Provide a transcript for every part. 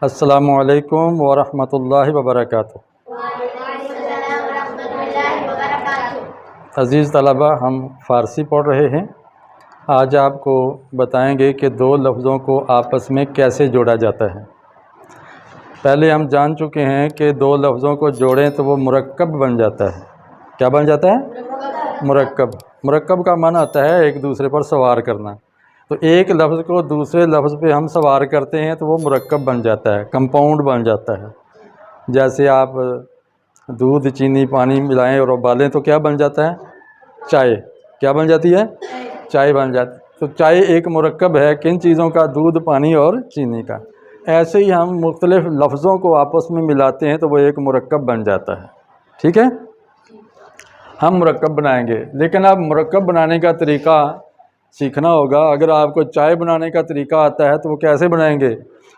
السلام علیکم ورحمۃ اللہ وبرکاتہ۔ عزیز طلبہ، ہم فارسی پڑھ رہے ہیں۔ آج آپ کو بتائیں گے کہ دو لفظوں کو آپس میں کیسے جوڑا جاتا ہے۔ پہلے ہم جان چکے ہیں کہ دو لفظوں کو جوڑیں تو وہ مرکب بن جاتا ہے۔ کیا بن جاتا ہے؟ مرکب۔ مرکب کا معنی آتا ہے ایک دوسرے پر سوار کرنا۔ تو ایک لفظ کو دوسرے لفظ پہ ہم سوار کرتے ہیں تو وہ مرکب بن جاتا ہے، کمپاؤنڈ بن جاتا ہے۔ جیسے آپ دودھ، چینی، پانی ملائیں اور ابالیں تو کیا بن جاتا ہے؟ چائے۔ کیا بن جاتی ہے؟ چائے بن جاتی ہے۔ تو چائے ایک مرکب ہے کن چیزوں کا؟ دودھ، پانی اور چینی کا۔ ایسے ہی ہم مختلف لفظوں کو آپس میں ملاتے ہیں تو وہ ایک مرکب بن جاتا ہے۔ ٹھیک ہے؟ ہم مرکب بنائیں گے، لیکن اب مرکب بنانے کا طریقہ سیکھنا ہوگا۔ اگر آپ کو چائے بنانے کا طریقہ آتا ہے تو وہ کیسے بنائیں گے؟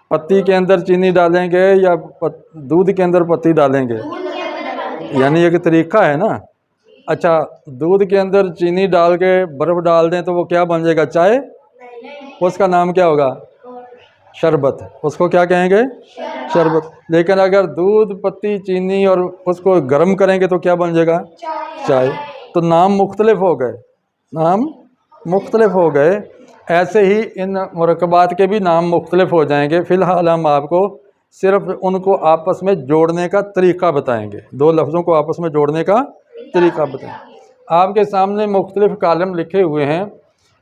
پتی کے اندر چینی ڈالیں گے یا دودھ کے اندر پتی ڈالیں گے؟ یعنی ایک طریقہ ہے نا۔ اچھا، دودھ کے اندر چینی ڈال کے برف ڈال دیں تو وہ کیا بن جائے گا؟ چائے؟ اس کا نام کیا ہوگا؟ شربت۔ اس کو کیا کہیں گے؟ شربت۔ لیکن اگر دودھ، پتی، چینی اور اس کو گرم کریں گے تو کیا بن جائے گا؟ چائے۔ تو نام مختلف ہو گئے، نام مختلف ہو گئے۔ ایسے ہی ان مرکبات کے بھی نام مختلف ہو جائیں گے۔ فی الحال ہم آپ کو صرف ان کو آپس میں جوڑنے کا طریقہ بتائیں گے، دو لفظوں کو آپس میں جوڑنے کا طریقہ بتائیں گے۔ آپ کے سامنے مختلف کالم لکھے ہوئے ہیں۔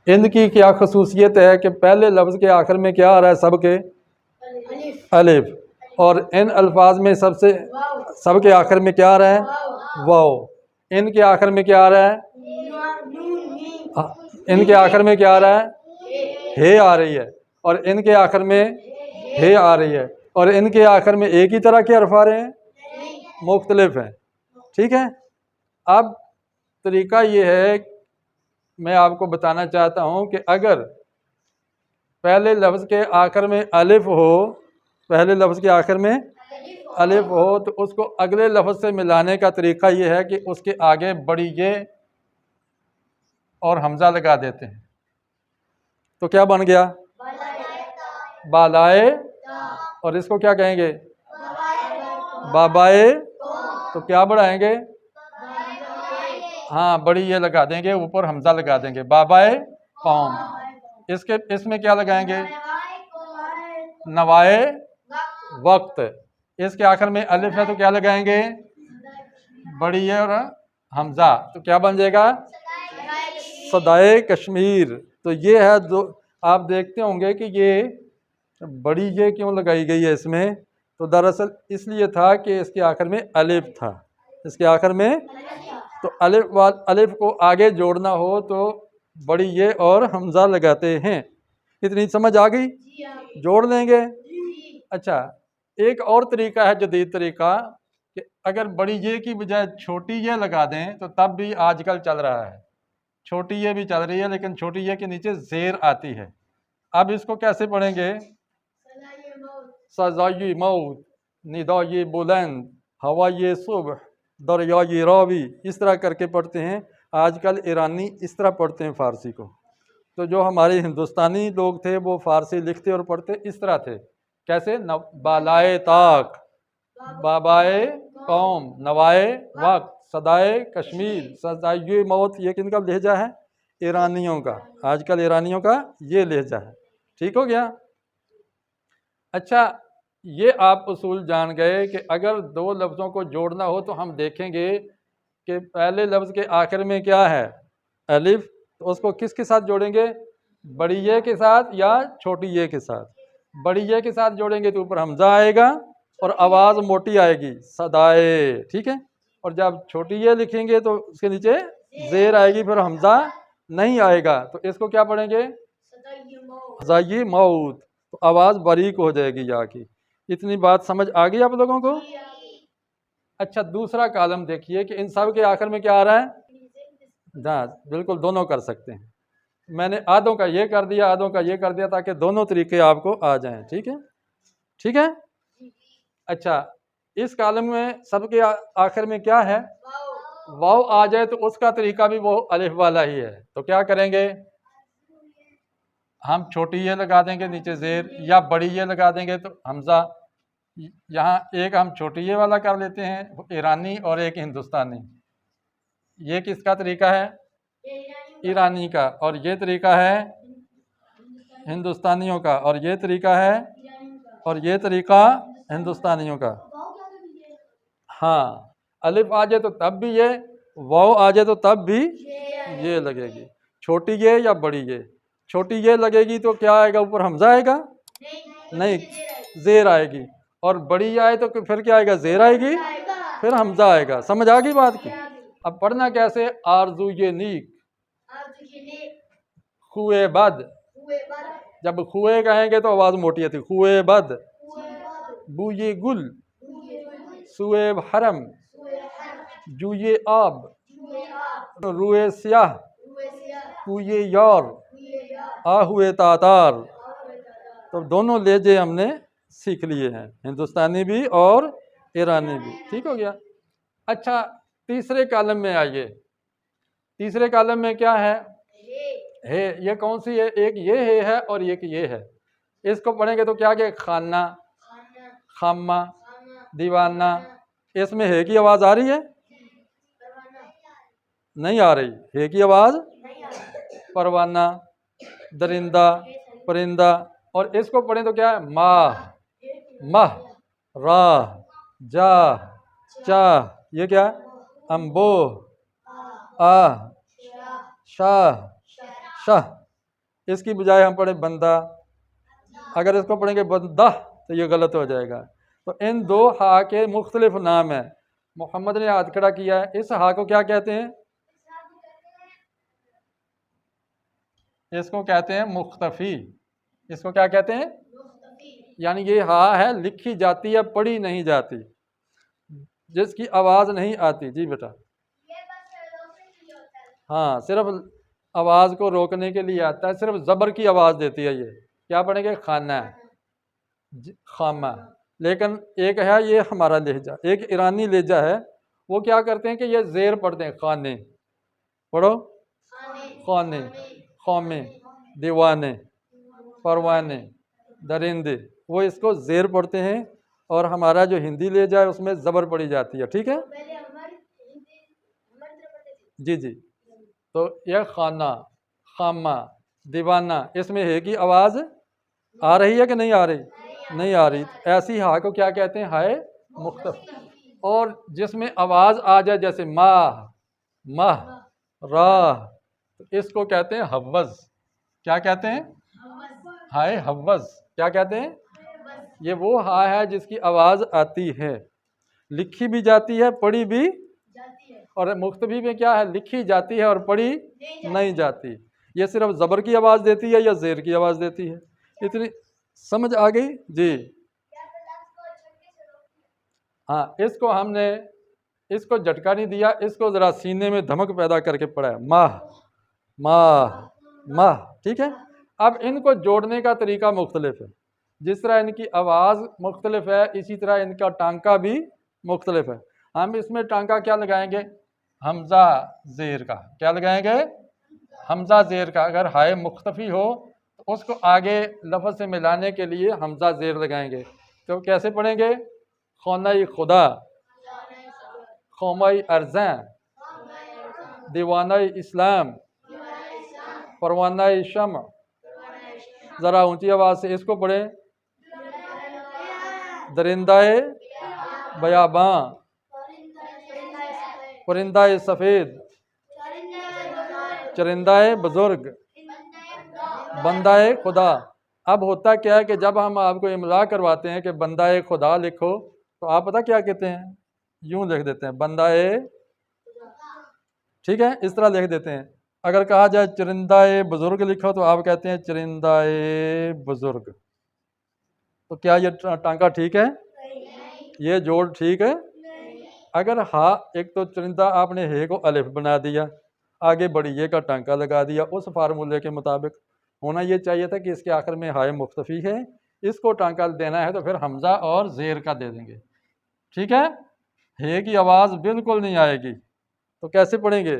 ان کی کیا خصوصیت ہے کہ پہلے لفظ کے آخر میں کیا آ رہا ہے؟ سب کے الف، اور ان الفاظ میں سب کے آخر میں کیا آ رہا ہے؟ واو۔ ان کے آخر میں کیا آ رہا ہے؟ ان کے آخر میں کیا آ رہا ہے؟ ہے آ رہی ہے۔ اور ان کے آخر میں ہے آ رہی ہے۔ اور ان کے آخر میں ایک ہی طرح کے حرف آ رہے ہیں؟ مختلف ہیں۔ ٹھیک ہے؟ اب طریقہ یہ ہے، میں آپ کو بتانا چاہتا ہوں کہ اگر پہلے لفظ کے آخر میں الف ہو، پہلے لفظ کے آخر میں الف ہو تو اس کو اگلے لفظ سے ملانے کا طریقہ یہ ہے کہ اس کے آگے بڑی یہ اور حمزہ لگا دیتے ہیں تو کیا بن گیا؟ بالائے۔ اور اس کو کیا کہیں گے؟ بابائے۔ تو کیا بڑھائیں گے؟ ہاں، بڑی یہ لگا دیں گے، اوپر حمزہ لگا دیں گے، بابائے قوم۔ اس میں کیا لگائیں گے؟ نوائے وقت۔ اس کے آخر میں الف ہے تو کیا لگائیں گے؟ بڑی یہ اور حمزہ، تو کیا بن جائے گا؟ صدائے کشمیر۔ تو یہ ہے دو۔ آپ دیکھتے ہوں گے کہ یہ بڑی یہ کیوں لگائی گئی ہے اس میں؟ تو دراصل اس لیے تھا کہ اس کے آخر میں الف تھا، اس کے آخر میں تو الف کو آگے جوڑنا ہو تو بڑی یہ اور حمزہ لگاتے ہیں۔ اتنی سمجھ آ گئی؟ جوڑ لیں گے۔ اچھا، ایک اور طریقہ ہے، جدید طریقہ، کہ اگر بڑی یہ کی بجائے چھوٹی یہ لگا دیں تو تب بھی آج کل چل رہا ہے۔ چھوٹی یہ بھی چل رہی ہے لیکن چھوٹی یہ کے نیچے زیر آتی ہے۔ اب اس کو کیسے پڑھیں گے؟ سزائے موت، ندائے بلند، ہوائے صبح، دریائے راوی، اس طرح کر کے پڑھتے ہیں۔ آج کل ایرانی اس طرح پڑھتے ہیں فارسی کو۔ تو جو ہمارے ہندوستانی لوگ تھے وہ فارسی لکھتے اور پڑھتے اس طرح تھے۔ کیسے؟ بالائے طاق، بابائے قوم، نوائے وقت، صدائے کشمیر، سزائے موت۔ یہ کن کا لہجہ ہے؟ ایرانیوں کا۔ آج کل ایرانیوں کا یہ لہجہ ہے۔ ٹھیک ہو گیا؟ اچھا، یہ آپ اصول جان گئے کہ اگر دو لفظوں کو جوڑنا ہو تو ہم دیکھیں گے کہ پہلے لفظ کے آخر میں کیا ہے؟ الف۔ تو اس کو کس کے ساتھ جوڑیں گے؟ بڑی یہ کے ساتھ یا چھوٹی یہ کے ساتھ؟ بڑی یہ کے ساتھ جوڑیں گے تو اوپر حمزہ آئے گا اور آواز موٹی آئے گی، صدائے۔ ٹھیک ہے؟ اور جب چھوٹی یہ لکھیں گے تو اس کے نیچے زیر آئے گی، پھر حمزہ نہیں آئے گا، تو اس کو کیا پڑھیں گے؟ صدائے موت۔ تو آواز باریک ہو جائے گی یہاں کی۔ اتنی بات سمجھ آ گئی آپ لوگوں کو؟ اچھا، دوسرا کالم دیکھیے کہ ان سب کے آخر میں کیا آ رہا ہے؟ ہاں، بالکل دونوں کر سکتے ہیں۔ میں نے آدھوں کا یہ کر دیا، آدھوں کا یہ کر دیا تاکہ دونوں طریقے آپ کو آ جائیں۔ ٹھیک ہے؟ ٹھیک ہے؟ اچھا، اس کالم میں سب کے آخر میں کیا ہے؟ واو آ جائے تو اس کا طریقہ بھی وہ الف والا ہی ہے۔ تو کیا کریں گے؟ ہم چھوٹی یہ لگا دیں گے نیچے زیر، یا بڑی یہ لگا دیں گے تو حمزہ، یہاں ایک ہم چھوٹی یہ والا کر لیتے ہیں ایرانی اور ایک ہندوستانی. یہ کس کا طریقہ ہے؟ ایرانی کا. اور یہ طریقہ ہے ہندوستانیوں کا. اور یہ طریقہ ہے اور یہ طریقہ ہندوستانیوں کا. ہاں الف آ جائے تو تب بھی یہ، واو آ جائے تو تب بھی یہ لگے گی. چھوٹی یہ یا بڑی یہ؟ چھوٹی یہ لگے گی تو کیا آئے گا؟ اوپر حمزہ آئے گا؟ نہیں، زیر آئے گی. اور بڑی آئے تو پھر کیا آئے گا؟ زیر آئے گی، پھر حمزہ آئے گا. سمجھ آ گئی بات کی؟ اب پڑھنا کیسے؟ آرزو یہ نیک، خوئے بد. جب خوئے کہیں گے تو آواز موٹی آتی. خوئے بد، بوئے گل، سوئے حرم، جوئے آب، روئے سیاہ، کوئے یار، آہوئے تاتار. تو دونوں لہجے ہم نے سیکھ لیے ہیں، ہندوستانی بھی اور ایرانی بھی. ٹھیک ہو گیا؟ اچھا تیسرے کالم میں آئیے. تیسرے کالم میں کیا ہے؟ ہے. یہ کون سی ہے؟ ایک یہ ہے اور ایک یہ ہے. اس کو پڑھیں گے تو کیا کہ خانہ، خامہ، دیوانہ. اس میں ہے کی آواز آ رہی ہے؟ نہیں آ رہی. ہے کی آواز؟ پروانہ، درندہ، پرندہ. اور اس کو پڑھیں تو کیا ہے؟ ماہ، مہ، راہ، جاہ، چاہ. یہ کیا ہے؟ امبوہ، آہ، شاہ، شاہ. اس کی بجائے ہم پڑھیں بندہ. اگر اس کو پڑھیں گے بندہ تو یہ غلط ہو جائے گا. تو ان دو ہا کے مختلف نام ہیں. محمد نے ہاتھ کھڑا کیا ہے. اس ہا کو کیا کہتے ہیں؟ اس کو کہتے ہیں مختفی. اس کو کیا کہتے ہیں؟ یعنی یہ ہا ہے، لکھی جاتی ہے، پڑھی نہیں جاتی، جس کی آواز نہیں آتی. جی بیٹا. ہاں صرف آواز کو روکنے کے لیے آتا ہے، صرف زبر کی آواز دیتی ہے. یہ کیا پڑھیں گے؟ خانہ، خامہ. لیکن ایک ہے یہ ہمارا لہجہ، ایک ایرانی لہجہ ہے. وہ کیا کرتے ہیں کہ یہ زیر پڑھتے ہیں. خانے پڑھو، خانے، خومے، دیوانے، پروانے، درندے. وہ اس کو زیر پڑھتے ہیں. اور ہمارا جو ہندی لہجہ ہے اس میں زبر پڑھی جاتی ہے. ٹھیک ہے؟ جی جی. تو یہ خانہ، خامہ، دیوانہ. اس میں ہے کی آواز آ رہی ہے کہ نہیں آ رہی؟ نہیں آ رہی. ایسی ہا کو کیا کہتے ہیں؟ ہائے مختفی. اور جس میں آواز آ جائے جیسے ماہ، مہ، راہ، اس کو کہتے ہیں حوض. کیا کہتے ہیں؟ ہائے حوض. کیا کہتے ہیں؟ یہ وہ ہا ہے جس کی آواز آتی ہے، لکھی بھی جاتی ہے، پڑھی بھی. اور مختفی میں کیا ہے؟ لکھی جاتی ہے اور پڑھی نہیں جاتی. یہ صرف زبر کی آواز دیتی ہے یا زیر کی آواز دیتی ہے. اتنی سمجھ آ گئی؟ جی ہاں. اس کو ہم نے اس کو جھٹکا نہیں دیا، اس کو ذرا سینے میں دھمک پیدا کر کے پڑھا ہے. ماہ، ماہ، ماہ. ٹھیک ہے؟ اب ان کو جوڑنے کا طریقہ مختلف ہے. جس طرح ان کی آواز مختلف ہے اسی طرح ان کا ٹانکا بھی مختلف ہے. ہم اس میں ٹانکا کیا لگائیں گے؟ حمزہ زیر کا. کیا لگائیں گے؟ حمزہ زیر کا. اگر ہائے مختفی ہو تو اس کو آگے لفظ سے ملانے کے لیے حمزہ زیر لگائیں گے. تو کیسے پڑھیں گے؟ خونہ خدا، قومہ ارزاں، دیوانہ اسلام، پروانہ شمع. ذرا اونچی آواز سے اس کو پڑھیں. درندہ بیاباں، پرندہ سفید، چرندہ بزرگ، بندہ خدا. اب ہوتا کیا ہے کہ جب ہم آپ کو املا کرواتے ہیں کہ بندہ خدا لکھو تو آپ پتہ کیا کہتے ہیں؟ یوں لکھ دیتے ہیں بندہ. ٹھیک ہے؟ اس طرح لکھ دیتے ہیں. اگر کہا جائے چرندہ بزرگ لکھو تو آپ کہتے ہیں چرندہ بزرگ. تو کیا یہ ٹانکا ٹھیک ہے؟ یہ جوڑ ٹھیک ہے؟ اگر ہاں ایک تو چرندہ آپ نے ہے کو الف بنا دیا، آگے بڑی یہ کا ٹانکا لگا دیا. اس فارمولے کے مطابق ہونا یہ چاہیے تھا کہ اس کے آخر میں ہائے مختفی ہے، اس کو ٹانکا دینا ہے تو پھر حمزہ اور زیر کا دے دیں گے. ٹھیک ہے؟ ہے کی آواز بالکل نہیں آئے گی. تو کیسے پڑھیں گے؟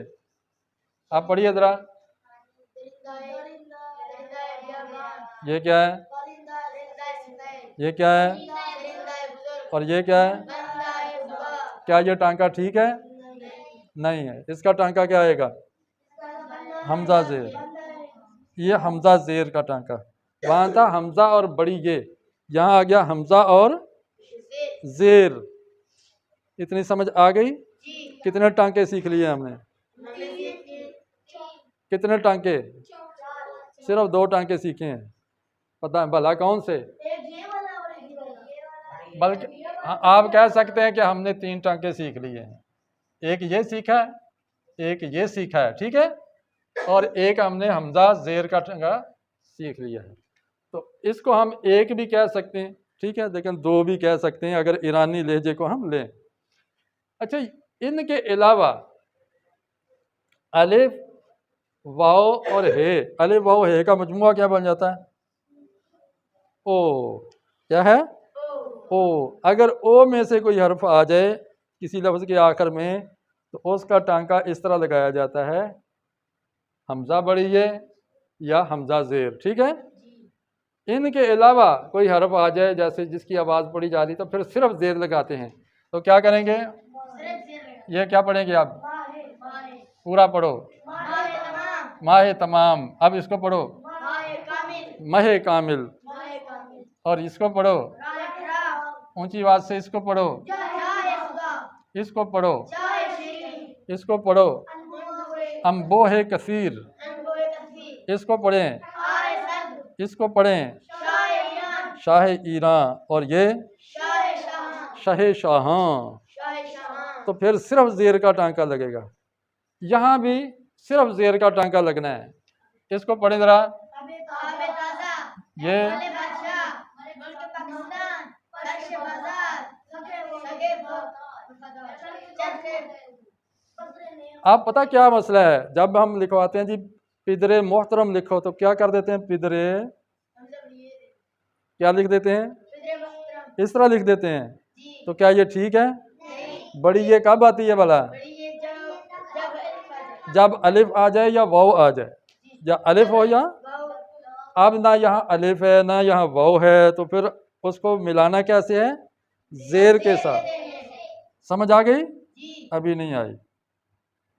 آپ پڑھیے ذرا. یہ کیا ہے؟ یہ کیا ہے؟ اور یہ کیا ہے؟ کیا یہ ٹانکا ٹھیک ہے؟ نہیں ہے، اس کا ٹانکا کیا آئے گا؟ حمزہ زیر. یہ حمزہ زیر کا ٹانکا. وہاں تھا حمزہ اور بڑی یہ، یہاں آ گیا حمزہ اور زیر. اتنی سمجھ آ گئی؟ کتنے ٹانکے سیکھ لیے ہم نے؟ کتنے ٹانکے؟ صرف 2 ٹانکے سیکھے ہیں. پتہ ہے بھلا کون سے؟ بلکہ آپ کہہ سکتے ہیں کہ ہم نے 3 ٹانکے سیکھ لیے ہیں. ایک یہ سیکھا ہے، ایک یہ سیکھا ہے، ٹھیک ہے، اور ایک ہم نے حمزہ زیر کا ٹانکا سیکھ لیا ہے. تو اس کو ہم ایک بھی کہہ سکتے ہیں، ٹھیک ہے، لیکن 2 بھی کہہ سکتے ہیں اگر ایرانی لہجے کو ہم لیں. اچھا، ان کے علاوہ الف، واو اور ہے، الف واو ہے کا مجموعہ کیا بن جاتا ہے؟ او. کیا ہے؟ او. اگر او میں سے کوئی حرف آ جائے کسی لفظ کے آخر میں تو اس کا ٹانکا اس طرح لگایا جاتا ہے، حمزہ بڑی ہے یا حمزہ زیر. ٹھیک ہے. ان کے علاوہ کوئی حرف آ جائے جیسے جس کی آواز پڑھی جا رہی تو پھر صرف زیر لگاتے ہیں. تو کیا کریں گے؟ یہ کیا پڑھیں گے آپ؟ پورا پڑھو. ماہ تمام. اب اس کو پڑھو ماہ کامل. اور اس کو پڑھو اونچی آواز سے، اس کو پڑھو، اس کو پڑھو، اس کو پڑھو انبوہ کثیر. اس کو پڑھیں، اس کو پڑھیں شاہ ایران. اور یہ شاہ شاہاں. تو پھر صرف زیر کا ٹانکا لگے گا. یہاں بھی صرف زیر کا ٹانکا لگنا ہے. اس کو پڑھیں ذرا. یہ آپ پتہ کیا مسئلہ ہے؟ جب ہم لکھواتے ہیں جی پدر محترم لکھو تو کیا کر دیتے ہیں؟ پدر کیا لکھ دیتے ہیں؟ اس طرح لکھ دیتے ہیں. تو کیا یہ ٹھیک ہے؟ بڑی یہ کب آتی ہے بھلا؟ جب الف آ جائے یا واو آ جائے، یا الف ہو یا. اب نہ یہاں الف ہے نہ یہاں واو ہے، تو پھر اس کو ملانا کیسے ہے؟ زیر کے ساتھ. سمجھ آ گئی؟ ابھی نہیں آئی.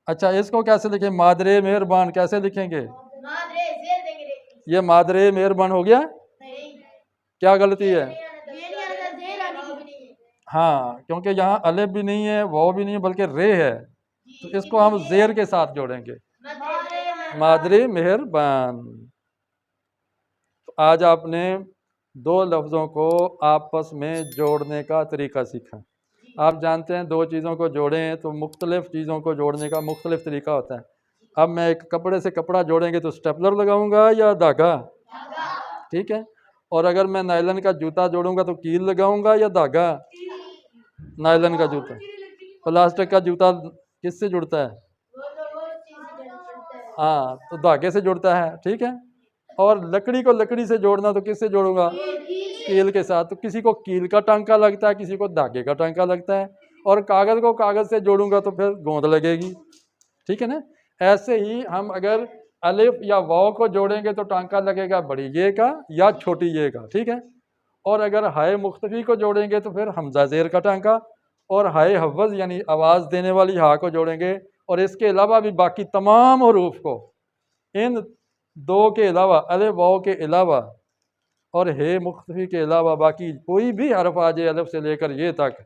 اچھا، اس کو کیسے لکھیں؟ مادر مہربان کیسے لکھیں گے؟ یہ مادر مہربان ہو گیا؟ کیا غلطی ہے؟ ہاں، کیونکہ یہاں الف بھی نہیں ہے، واو بھی نہیں ہے، بلکہ رے ہے. تو اس کو ہم زیر کے ساتھ جوڑیں گے، مادر مہربان. آج آپ نے 2 لفظوں کو آپس میں جوڑنے کا طریقہ سیکھا. آپ جانتے ہیں 2 چیزوں کو جوڑیں تو مختلف چیزوں کو جوڑنے کا مختلف طریقہ ہوتا ہے. اب میں ایک کپڑے سے کپڑا جوڑیں گے تو سٹیپلر لگاؤں گا یا دھاگا؟ ٹھیک ہے. اور اگر میں نائلن کا جوتا جوڑوں گا تو کیل لگاؤں گا یا دھاگا؟ نائلن کا جوتا. پلاسٹک کا جوتا کس سے جڑتا ہے؟ ہاں، تو دھاگے سے جڑتا ہے. ٹھیک ہے. اور لکڑی کو لکڑی سے جوڑنا تو کس سے جوڑوں گا؟ کیل کے ساتھ. تو کسی کو کیل کا ٹانکا لگتا ہے، کسی کو دھاگے کا ٹانکا لگتا ہے. اور کاغذ کو کاغذ سے جوڑوں گا تو پھر گوند لگے گی. ٹھیک ہے نا. ایسے ہی ہم اگر الف یا واو کو جوڑیں گے تو ٹانکا لگے گا بڑی یہ کا یا چھوٹی یہ کا. ٹھیک ہے. اور اگر ہائے مختفی کو جوڑیں گے تو پھر حمزہ زیر کا ٹانکا. اور ہائے حوض یعنی آواز دینے والی ہا کو جوڑیں گے. اور اس کے علاوہ بھی باقی تمام حروف کو، ان 2 کے علاوہ، الف واو کے علاوہ اور ہے مختفی کے علاوہ باقی کوئی بھی حرف آ جائے الف سے لے کر یہ تک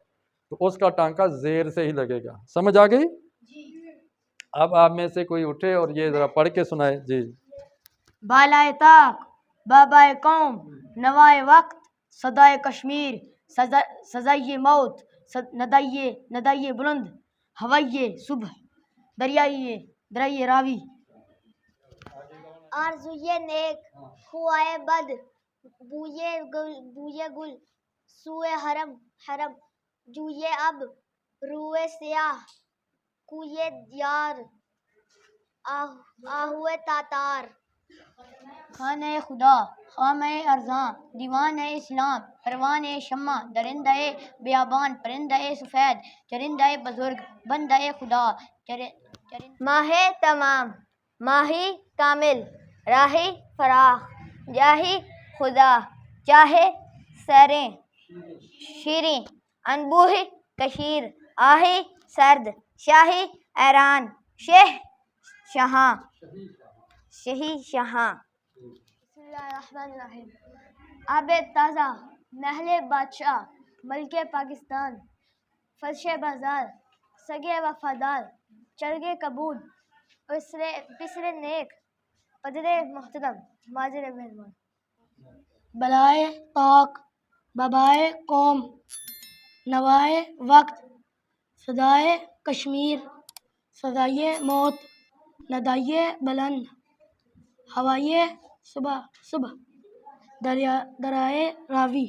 تو اس کا ٹانکا زیر سے ہی لگے گا. سمجھ آ گئی؟ اب آپ میں سے کوئی اٹھے اور یہ ذرا پڑھ کے سنائے. جی. بالائے طاق، بابائے قوم، نوائے وقت، صدائے کشمیر، سزائے موت، ندائے بلند، ہوائے صبح، دریائے راوی. آرزوئے نیک، خوائے بد، بوئے گل، سوئے حرم، جوئے اب، روئے سیاہ، کوئے دیار، آہوئے تاتار. خانہ خدا، خامہ ارزاں، دیوان اسلام، پروان شمع، درندہ بیابان، پرندہ سفید، چرندہ بزرگ، بندہ خدا. ماہ تمام، ماہی کامل، راہی فراخ، جاہی خدا، چاہے سیریں، شیریں، انبوہ کشیر، آہی سرد، شاہی ایران، شہ شہاں، شہی شہاں۔ بسم اللہ الرحمن الرحیم۔ آب تازہ، محل بادشاہ، ملک پاکستان، فرش بازار، سگے وفادار، چرگے کبود، پسر نیک، قدر محترم، ماجر مہربان۔ بلائے طاق، ببائے قوم، نوائے وقت، صدائے کشمیر، سزائے موت، ندائے بلند، ہوائے صبح، دریائے راوی۔